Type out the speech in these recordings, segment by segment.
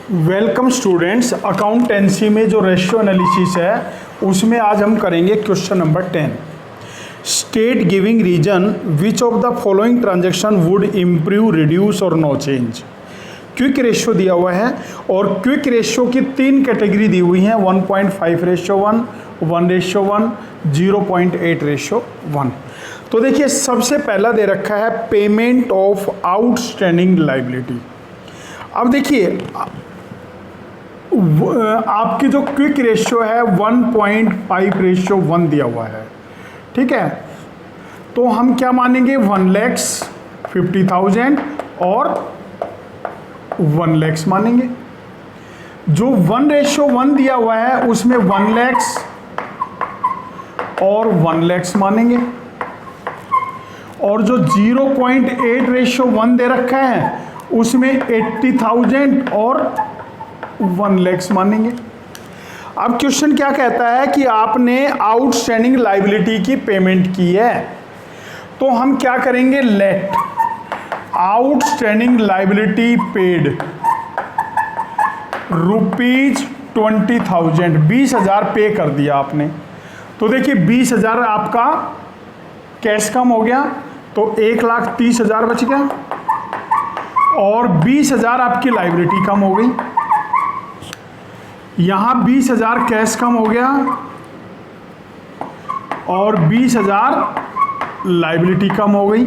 Welcome students, accountancy में जो ratio analysis है उसमें आज हम करेंगे question number 10। State giving reason which of the following transaction would improve, reduce और नो चेंज। क्विक रेशियो दिया हुआ है और क्विक रेशियो की 3 कैटेगरी दी हुई हैं, 1.5:1, 1:1, 0.8:1। तो देखिए सबसे पहला दे रखा है पेमेंट ऑफ आउटस्टैंडिंग लायबिलिटी। अब देखिए आपकी जो क्विक रेशियो है 1.5:1 दिया हुआ है, ठीक है। तो हम क्या मानेंगे, 1,50,000 और 1 लाख मानेंगे। जो 1:1 दिया हुआ है उसमें 1 लाख और 1 लाख मानेंगे, और जो 0.8:1 दे रखा है उसमें 80,000 और 1 लाख मानेंगे। अब क्वेश्चन क्या कहता है कि आपने आउटस्टैंडिंग लायबिलिटी की पेमेंट की है, तो हम क्या करेंगे, लेट आउटस्टैंडिंग लायबिलिटी पेड ₹20,000, 20,000 पे कर दिया आपने। तो देखिए 20,000 आपका कैश कम हो गया, तो 1,30,000 बच गया, और 20,000 आपकी लायबिलिटी कम हो गई। यहां 20,000 कैश कम हो गया और 20,000 लायबिलिटी कम हो गई।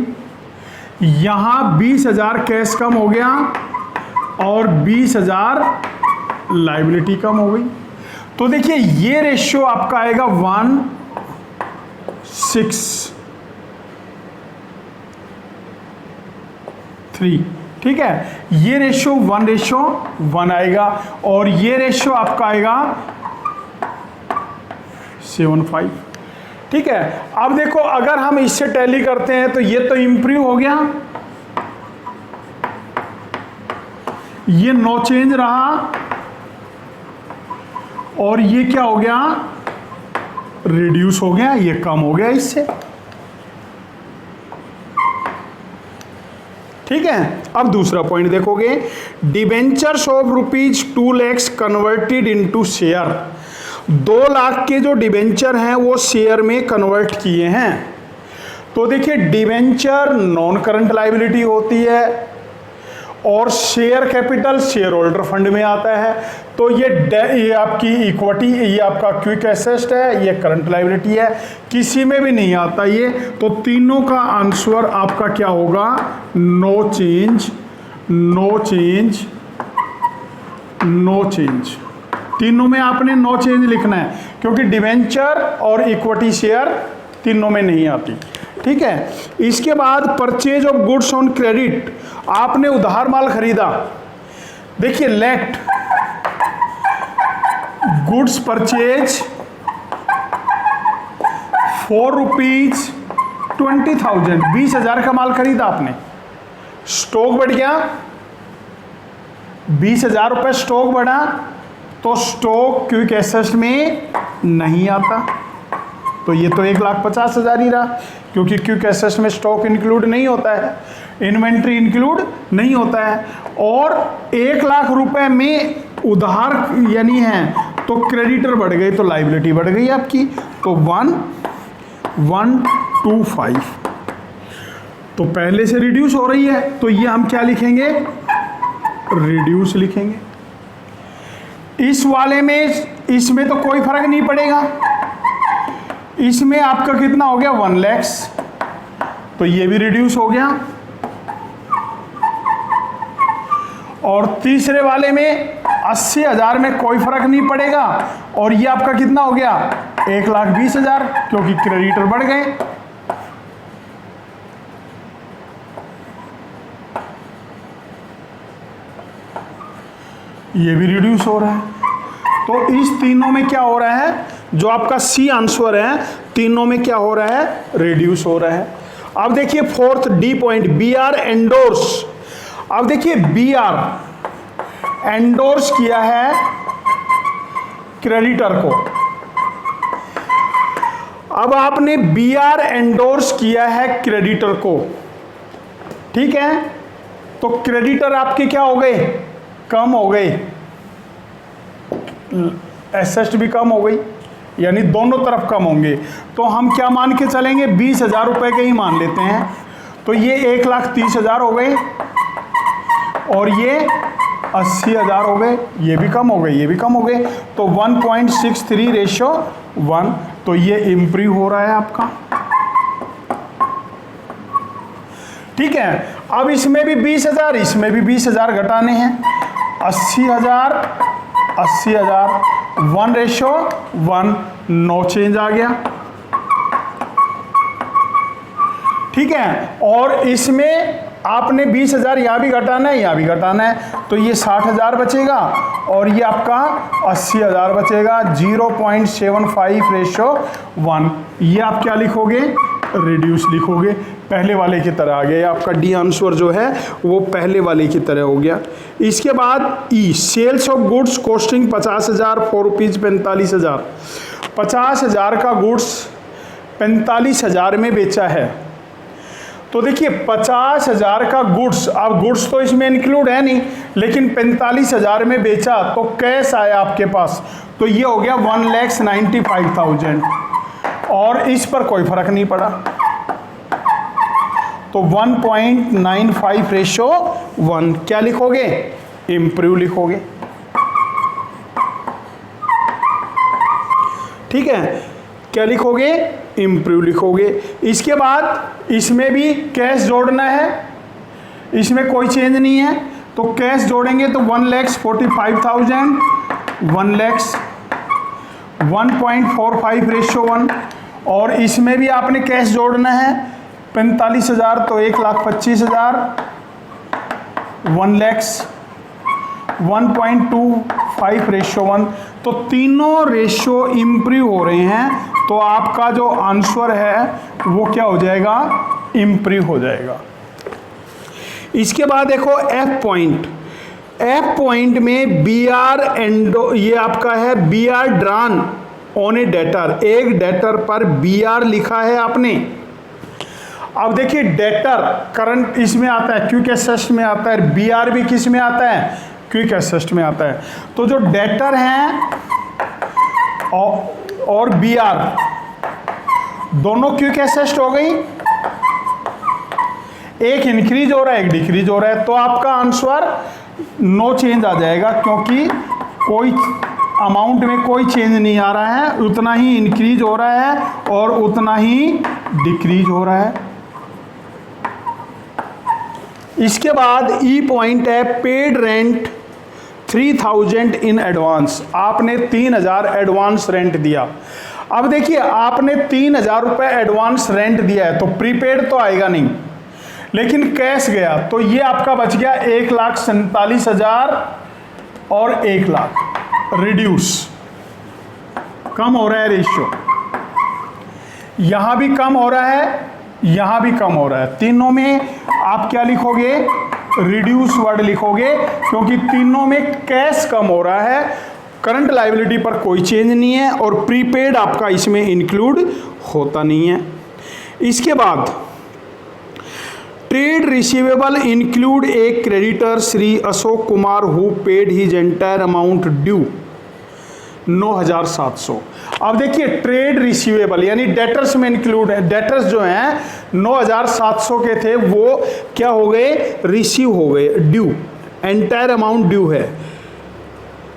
यहां 20,000 कैश कम हो गया और 20,000 लायबिलिटी कम हो गई। तो देखिए ये रेशियो आपका आएगा 1:6:3, ठीक है। ये रेशियो 1:1 आएगा और ये रेशियो आपका आएगा 7:5, ठीक है। अब देखो अगर हम इससे टैली करते हैं तो ये तो इंप्रूव हो गया, ये नो चेंज रहा, और ये क्या हो गया, रिड्यूस हो गया, ये कम हो गया इससे, ठीक है। अब दूसरा पॉइंट देखोगे, debentures of ₹2 lakh converted into share. 2 lakh के जो डिबेंचर हैं वो शेयर में कन्वर्ट किए हैं। तो देखिए डिबेंचर नॉन करंट लायबिलिटी होती है और share capital share holder fund में आता है। तो ये आपकी इक्विटी, ये आपका क्विक एसेट है, ये करंट लायबिलिटी है, किसी में भी नहीं आता ये। तो तीनों का आंसर आपका क्या होगा, no change, no change, no change. तीनों में आपने नो चेंज लिखना है क्योंकि डिबेंचर और इक्विटी शेयर तीनों में नहीं आती, ठीक है। इसके बाद purchase of goods on credit, आपने उधार माल खरीदा। देखिए लेट गुड्स परचेज ₹20,000, 20,000 का माल खरीदा आपने, स्टॉक बढ़ गया, 20,000 रुपये स्टॉक बढ़ा, तो स्टॉक क्विक एसेट में नहीं आता, तो ये तो 1,50,000 ही रहा, क्योंकि क्विक एसेट में स्टॉक इंक्लूड नहीं होता है, इन्वेंट्री इंक्लूड नहीं होता है। और 1,00,000 रुपए में उधार यानी है तो क्रेडिटर बढ़ गए, तो लायबिलिटी बढ़ गई आपकी, तो 1,125। तो पहले से रिड्यूस हो रही है, तो ये हम क्या लिखेंगे, रिड्यूस लिखेंगे। इस वाले में, इसमें तो कोई फर्क नहीं पड़ेगा, इसमें आपका कितना हो गया, 1 लाख, तो ये भी रिड्यूस हो गया। और तीसरे वाले में 80,000 में कोई फर्क नहीं पड़ेगा, और ये आपका कितना हो गया, 1,20,000, क्योंकि क्रेडिटर बढ़ गए। ये भी रिड्यूस हो रहा है। तो इस तीनों में क्या हो रहा है, जो आपका सी आंसर है, तीनों में क्या हो रहा है, रिड्यूस हो रहा है। अब देखिए fourth D point, BR endorse. अब देखिए BR एंडोर्स किया है क्रेडिटर को। अब आपने BR एंडोर्स किया है क्रेडिटर को, ठीक है। तो क्रेडिटर आपके क्या हो गए, कम हो गए, एसेट भी कम हो गई, यानी दोनों तरफ कम होंगे। तो हम क्या मान के चलेंगे, 20,000 रुपये के ही मान लेते हैं। तो ये 1,30,000 हो गए और ये 80,000 हो गए, ये भी कम हो गए, ये भी कम हो गए। तो 1.63:1, तो ये इम्प्रूव हो रहा है आपका। ठीक है, अब इसमें भी 20,000, इसमें भी 20,000 घटाने हैं। 80,000, 80,000, 1:1, नो चेंज आ गया। ठीक है, और इसमें आपने 20,000 यहाँ भी घटाना है, यहाँ भी घटाना है, तो ये 60,000 बचेगा और ये आपका 80,000 बचेगा। 0.75:1, ये आप क्या लिखोगे, रिड्यूस लिखोगे, पहले वाले की तरह आ गया। आपका डी आंसर जो है वो पहले वाले की तरह हो गया। इसके बाद ई, सेल्स ऑफ गुड्स कॉस्टिंग 50,000 ₹45,000। 50,000 का गुड्स 45,000 में बेचा है। तो देखिए 50,000 का गुड्स, अब गुड्स तो इसमें इंक्लूड है नहीं, लेकिन 45,000 में बेचा तो कैश आया आपके पास, तो ये हो गया 1,95,000 और इस पर कोई फर्क नहीं पड़ा। तो 1.95:1 क्या लिखोगे, इम्प्रूव लिखोगे। ठीक है, क्या लिखोगे, इम्प्रूव लिखोगे। इसके बाद इसमें भी कैश जोड़ना है, इसमें कोई चेंज नहीं है, तो कैश जोड़ेंगे तो 1,45,000, 1,45:1 और इसमें भी आपने कैश जोड़ना है 45,000, तो 1,25,000, 1,1.25:1, तो तीनों रेशियो इम्प्रूव हो रहे हैं। तो आपका जो आंसर है वो क्या हो जाएगा, इम्प्रूव हो जाएगा। इसके बाद देखो एफ पॉइंट, एफ पॉइंट में बी आर एंडो, ये आपका है B R drawn on a debtor, एक डेटर पर बी आर लिखा है आपने। अब देखिए डेटर करंट इसमें आता है, क्विक एसेट में आता है, बी आर भी किस में आता है, क्विक एसेट में आता है। तो जो डेटर हैं और बी आर दोनों क्विक एसेट हो गई, एक इंक्रीज हो रहा है, एक डिक्रीज हो रहा है, तो आपका आंसर नो चेंज आ जाएगा, क्योंकि कोई अमाउंट में कोई चेंज नहीं आ रहा है, उतना ही इंक्रीज हो रहा है और उतना ही डिक्रीज हो रहा है। इसके बाद ई पॉइंट है पेड रेंट 3,000 इन एडवांस, आपने 3,000 एडवांस रेंट दिया। अब देखिए आपने 3,000 रुपये एडवांस रेंट दिया है, तो प्रीपेड तो आएगा नहीं, लेकिन कैश गया, तो ये आपका बच गया 1,47,000 और 1,00,000, रिड्यूस, कम हो रहा है रेशियो, यहां भी कम हो रहा है, यहां भी कम हो रहा है, तीनों में आप क्या लिखोगे, रिड्यूस वर्ड लिखोगे, क्योंकि तीनों में कैश कम हो रहा है, करंट लायबिलिटी पर कोई चेंज नहीं है और प्रीपेड आपका इसमें इंक्लूड होता नहीं है। इसके बाद trade receivable include A creditor Shri Ashok Kumar who paid his entire amount due 9,700। अब देखिए ट्रेड रिसीवेबल यानी डेटर्स में इंक्लूड है, डेटर्स जो हैं 9,700 के थे वो क्या हो गए, रिसीव हो गए, ड्यू, एंटायर अमाउंट ड्यू है,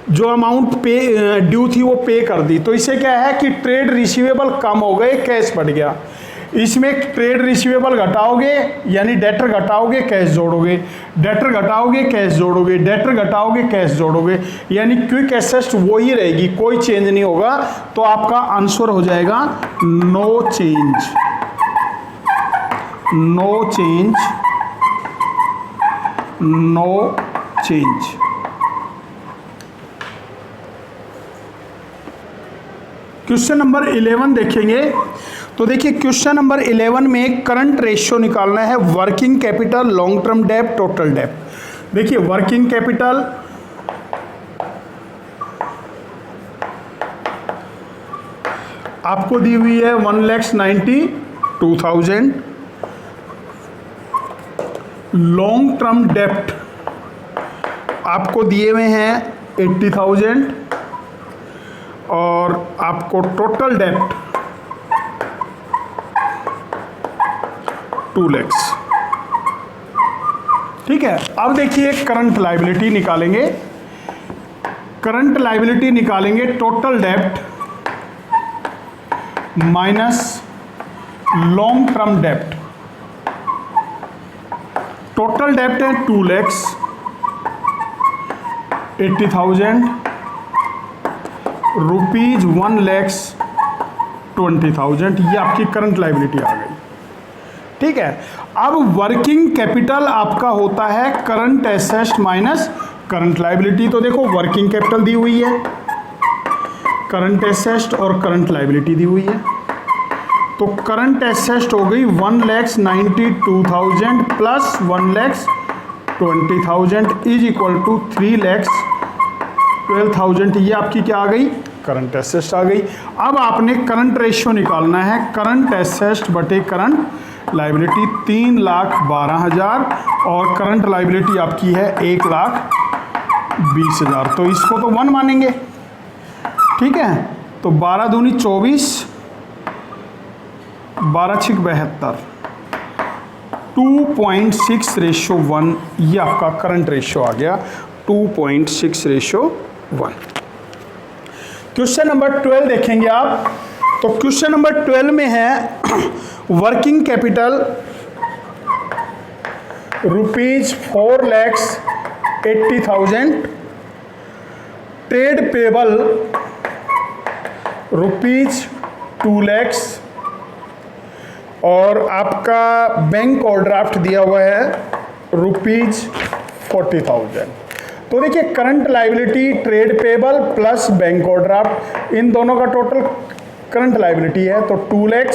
जो अमाउंट पे ड्यू थी वो पे कर दी। तो इससे क्या है कि ट्रेड रिसीवेबल कम हो गए, कैश बढ़ गया। इसमें ट्रेड रिसीवेबल घटाओगे यानी डेटर घटाओगे, कैश जोड़ोगे, डेटर घटाओगे, कैश जोड़ोगे, डेटर घटाओगे, कैश जोड़ोगे, यानी क्विक एसेट वो ही रहेगी, कोई चेंज नहीं होगा। तो आपका आंसर हो जाएगा no change, no change, no change. Question number 11 देखेंगे। तो देखिए क्वेश्चन नंबर 11 में करंट रेशियो निकालना है, वर्किंग कैपिटल, लॉन्ग टर्म डेब्ट, टोटल डेब्ट। देखिए वर्किंग कैपिटल आपको दी हुई है 1,92,000, लॉन्ग टर्म डेब्ट आपको दिए हुए हैं 80,000 और आपको टोटल डेप्ट 2 लाख। ठीक है, अब देखिए करंट लायबिलिटी निकालेंगे। करंट लायबिलिटी निकालेंगे टोटल डेप्ट माइनस लॉन्ग टर्म डेप्ट। टोटल डेप्ट है 2,80,000 रुपीज 1,20,000, ये आपकी करंट लायबिलिटी आ गई। ठीक है, अब वर्किंग कैपिटल आपका होता है current asset minus current liability. तो देखो वर्किंग कैपिटल दी हुई है, करंट एसेट और करंट लायबिलिटी दी हुई है। तो करंट एसेट हो गई 1,92,000 प्लस 1,20,000 इज इक्वल टू 3,12,000। ये आपकी क्या आ गई? करंट एसेट आ गई। अब आपने करंट रेशियो निकालना है, करंट एसेट बटे करंट लायबिलिटी। 3,12,000 और करंट लायबिलिटी आपकी है 1,20,000। तो इसको तो 1 मानेंगे। ठीक है, तो 12 दूनी 24, 12 छिक 72, 2.6:1। ये आपका करंट रेशियो आ गया 2.6:1। क्वेश्चन नंबर 12 देखेंगे आप। तो क्वेश्चन नंबर 12 में है working capital rupees 4,80,000, trade payable rupees 2 lakh और आपका बैंक ओवरड्राफ्ट दिया हुआ है रुपीज 40,000। तो देखिए current liability trade payable plus bank overdraft, इन दोनों का टोटल करंट लायबिलिटी है। तो 2 lakh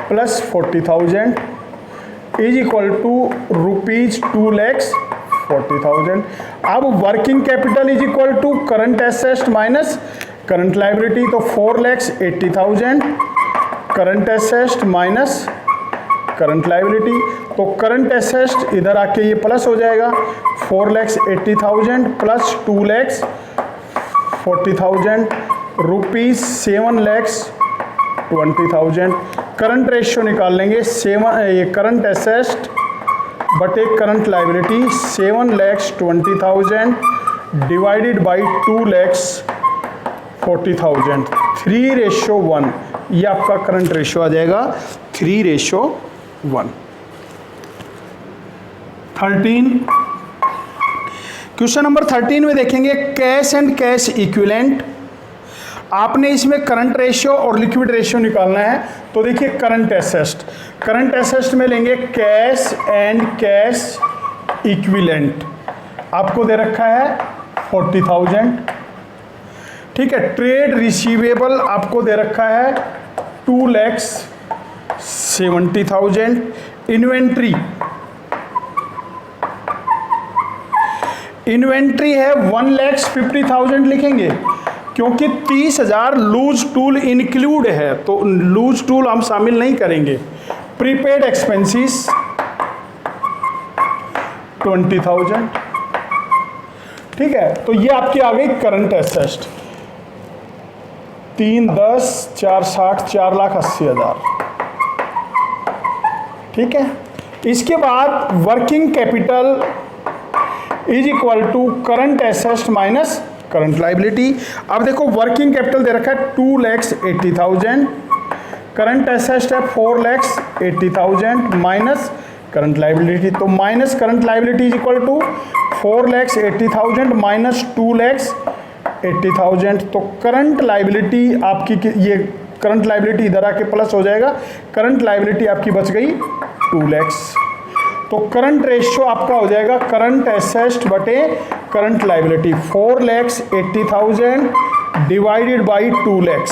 plus 40,000 is equal to rupees 2,40,000। अब working capital is equal to current asset minus current liability. तो 4,80,000 current asset minus current liability. तो करंट एसेट इधर आके ये प्लस हो जाएगा, 4,80,000 प्लस 2,40,000 रुपीज 7,20,000। करंट रेशियो निकाल लेंगे, ये करंट एसेट बटे करंट लायबिलिटी। 7,20,000 divided by 2,40,000, 3:1। ये आपका करंट रेशियो आ जाएगा 3:1। 13 क्वेश्चन नंबर 13 में देखेंगे कैश एंड कैश इक्विवेलेंट। आपने इसमें करंट रेशियो और लिक्विड रेशियो निकालना है। तो देखिए करंट एसेट में लेंगे कैश एंड कैश इक्विवेलेंट, आपको दे रखा है 40,000। ठीक है, ट्रेड रिसीवेबल आपको दे रखा है 2,70,000। इन्वेंट्री है 1,50,000 लिखेंगे क्योंकि 30,000 लूज टूल इंक्लूड है, तो लूज टूल हम शामिल नहीं करेंगे। Prepaid expenses 20,000। ठीक है, तो ये आपकी आ गई करंट एसेट। 3, 10, 4, 60, 4,80,000। ठीक है, इसके बाद working capital is equal to current asset minus current liability. अब देखो वर्किंग कैपिटल दे रखा है 2,80,000, करंट एसेट है 4,80,000 माइनस करंट लायबिलिटी। तो minus current liability is equal to 4,80,000 minus 2,80,000। तो करंट लायबिलिटी आपकी, ये करंट लायबिलिटी इधर आके प्लस हो जाएगा, करंट लायबिलिटी आपकी बच गई 2 लाख। तो करंट रेशियो आपका हो जाएगा करंट एसेट बटे current liability. 4,80,000 divided by 2 lakh,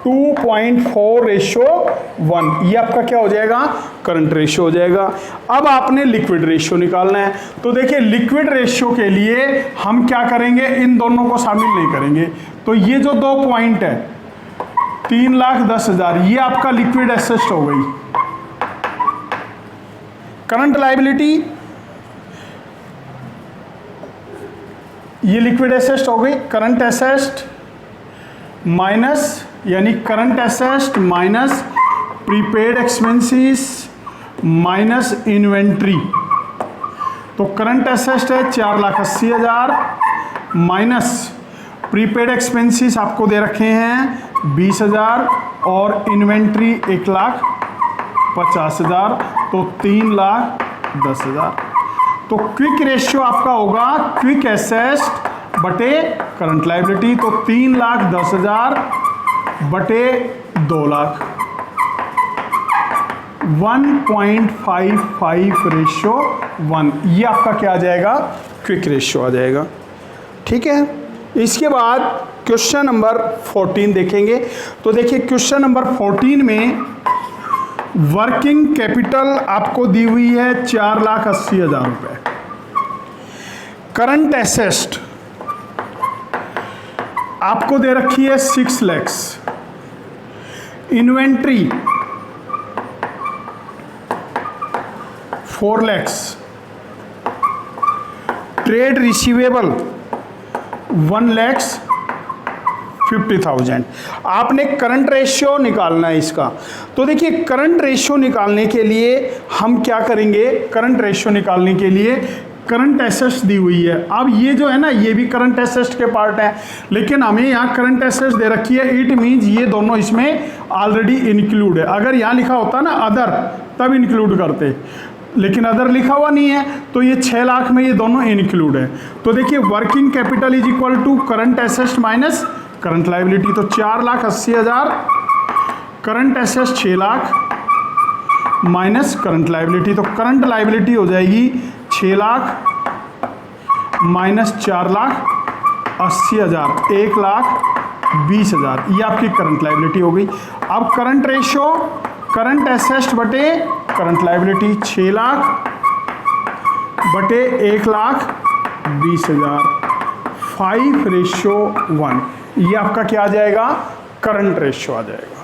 2.4:1। ये आपका क्या हो जाएगा? करंट रेशियो हो जाएगा। अब आपने लिक्विड रेशियो निकालना है। तो देखिए लिक्विड रेशियो के लिए हम क्या करेंगे, इन दोनों को शामिल नहीं करेंगे। तो ये जो 2 पॉइंट है 3,10,000, ये आपका लिक्विड एसेट हो गई। करंट लायबिलिटी ये लिक्विड एसेट हो गई, करंट एसेट माइनस, यानी current asset minus prepaid expenses minus inventory. तो करंट एसेट है 4,80,000 माइनस प्रीपेड एक्सपेंसेस आपको दे रखे हैं 20,000 और इन्वेंट्री 1,50,000, तो 3,10,000। तो क्विक रेशियो आपका होगा क्विक एसेट बटे करंट लायबिलिटी, तो 3,10,000 बटे 2 लाख, 1.55/1। ये आपका क्या आ जाएगा, क्विक रेशियो आ जाएगा। ठीक है, इसके बाद क्वेश्चन नंबर 14 देखेंगे। तो देखिए क्वेश्चन नंबर 14 में वर्किंग कैपिटल आपको दी हुई है 4,80,000 रुपए। करंट एसेट आपको दे रखी है 6 lakh. Inventory 4 lakh. Trade receivable 1,50,000। आपने करंट रेशियो निकालना है इसका। तो देखिए करंट रेशियो निकालने के लिए हम क्या करेंगे, करंट रेशियो निकालने के लिए करंट एसेट्स दी हुई है। अब ये जो है ना, ये भी करंट एसेट्स के पार्ट है, लेकिन हमें यहाँ करंट एसेट्स दे रखी है, इट मीन्स ये दोनों इसमें ऑलरेडी इंक्लूड है। अगर यहाँ लिखा होता ना अदर, तब इंक्लूड करते, लेकिन अदर लिखा हुआ नहीं है, तो ये 6 लाख में ये दोनों इंक्लूड है। तो देखिए working capital is equal to current assets minus current liability. तो 4,80,000 current assets 6 lakh minus current liability. तो करंट लायबिलिटी हो जाएगी 6 लाख माइनस 4,80,000, 1,20,000। ये आपकी करंट लायबिलिटी हो गई। अब करंट रेशियो करंट एसेट्स बटे करंट लायबिलिटी, 6 लाख बटे 1,20,000, 5:1। ये आपका क्या आ जाएगा, करंट रेशियो आ जाएगा।